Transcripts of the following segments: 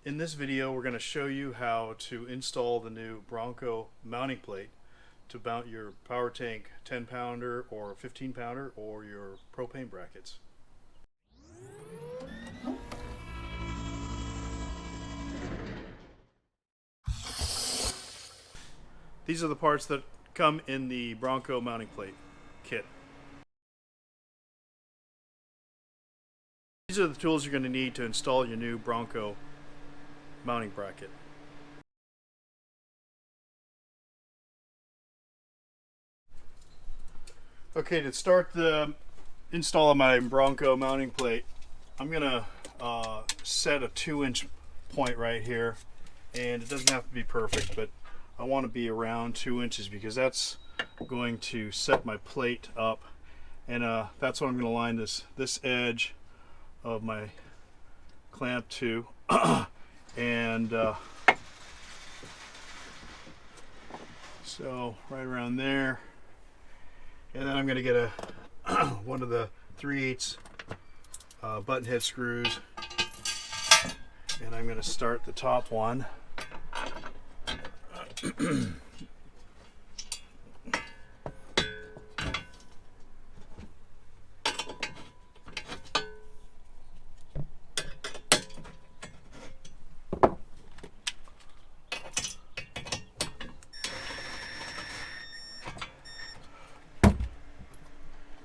In this video, we're going to show you how to install the new Bronco mounting plate to mount your power tank 10 pounder or 15 pounder or your propane brackets. These are the parts that come in the Bronco mounting plate kit. These are the tools you're going to need to install your new Bronco mounting bracket. Okay, to start the install of my Bronco mounting plate, I'm gonna set a 2-inch point right here, and it doesn't have to be perfect, but I want to be around 2 inches because that's going to set my plate up, and that's what I'm going to line this edge of my clamp to. And so right around there, and then I'm going to get one of the 3/8 button head screws, and I'm going to start the top one.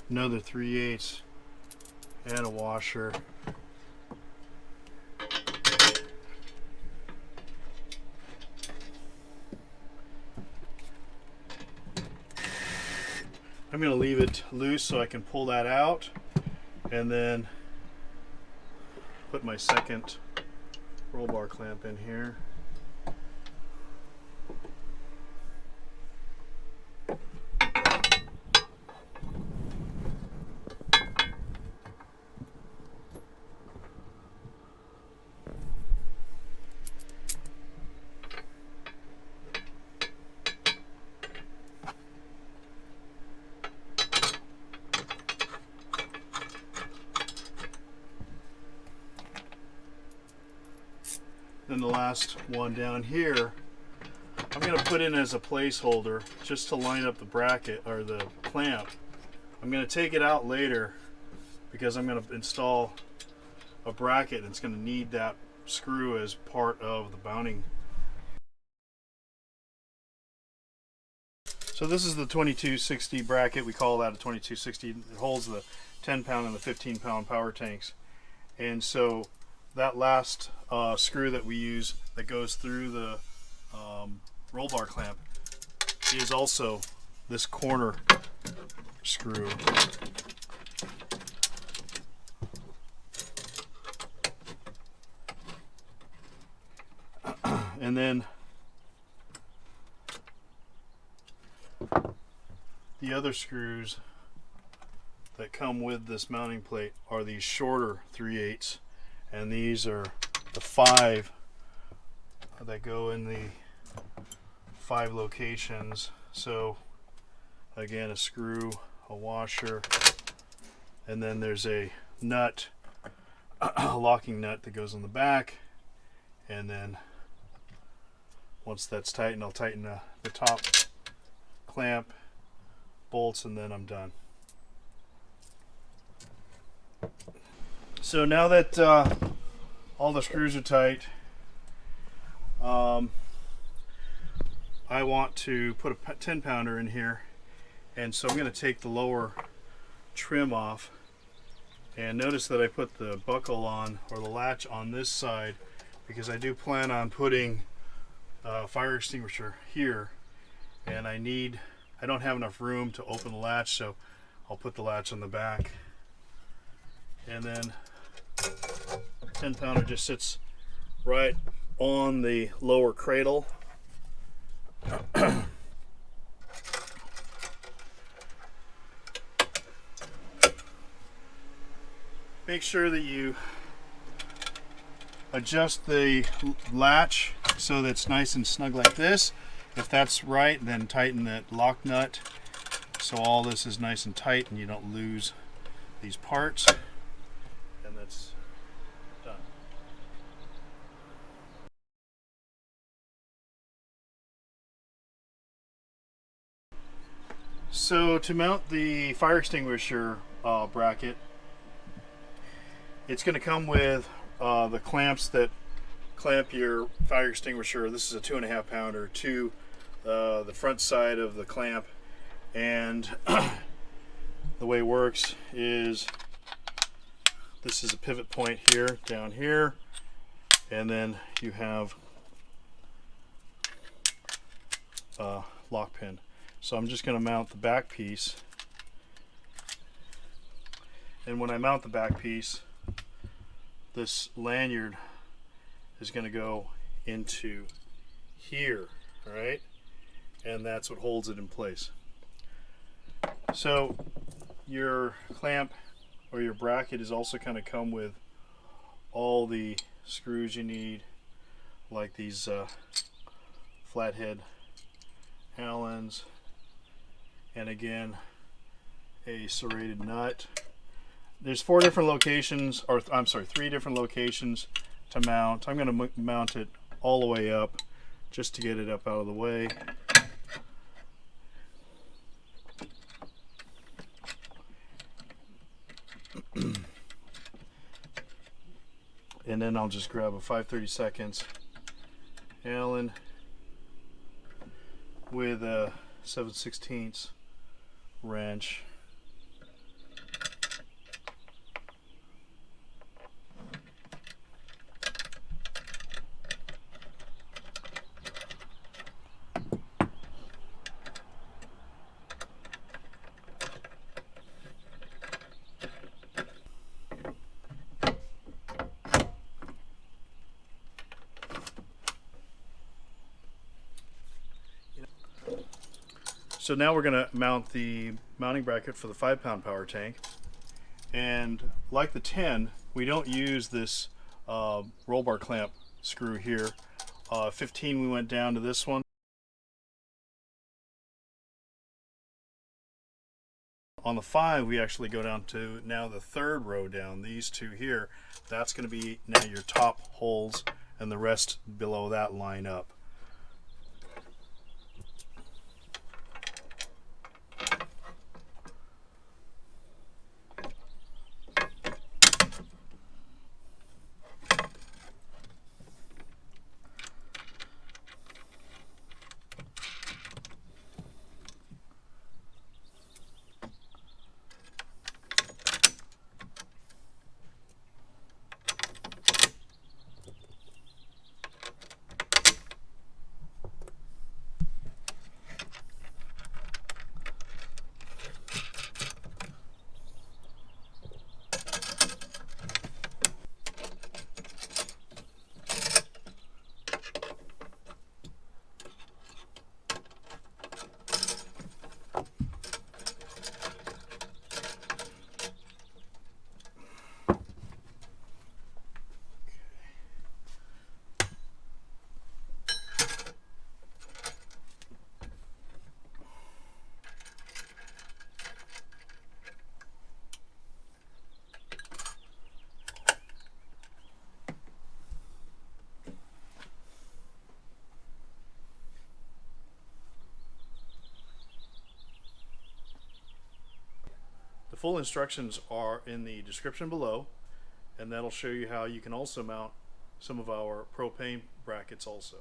Another 3/8 and a washer. I'm going to leave it loose so I can pull that out and then put my second roll bar clamp in here. Then the last one down here, I'm going to put in as a placeholder just to line up the bracket or the clamp. I'm going to take it out later because I'm going to install a bracket and it's going to need that screw as part of the mounting. So this is the 2260 bracket. We call that a 2260. It holds the 10 pound and the 15 pound power tanks. And so that last screw that we use that goes through the roll bar clamp is also this corner screw. And then the other screws that come with this mounting plate are these shorter 3/8, and these are the 5 that go in the 5 locations. So again, a screw, a washer, and then there's a nut, a locking nut that goes on the back, and then once that's tightened, I'll tighten the top clamp, bolts, and then I'm done. So now that all the screws are tight, I want to put a 10 pounder in here, and so I'm going to take the lower trim off, and notice that I put the buckle on, or the latch, on this side because I do plan on putting a fire extinguisher here, and I don't have enough room to open the latch, so I'll put the latch on the back. And then 10 pounder just sits right on the lower cradle. Make sure that you adjust the latch so that it's nice and snug like this. If that's right, then tighten that lock nut so all this is nice and tight and you don't lose these parts. And that's done. So to mount the fire extinguisher bracket, it's going to come with the clamps that clamp your fire extinguisher. This is a 2.5 pounder to the front side of the clamp, and the way it works is this is a pivot point here, down here, and then you have a lock pin. So I'm just going to mount the back piece, and when I mount the back piece, this lanyard is going to go into here, all right? And that's what holds it in place. So your clamp or your bracket is also going to come with all the screws you need, like these flathead Allens, and again a serrated nut. There's 4 different locations, or I'm sorry, 3 different locations to mount. I'm going to mount it all the way up just to get it up out of the way. And then I'll just grab a 5/32 Allen with a 7/16 wrench. So now we're going to mount the mounting bracket for the 5-pound power tank, and like the 10, we don't use this roll bar clamp screw here. 15, we went down to this one. On the 5, we actually go down to now the 3rd row down, these 2 here. That's going to be now your top holes, and the rest below that line up. The full instructions are in the description below, and that'll show you how you can also mount some of our propane brackets also.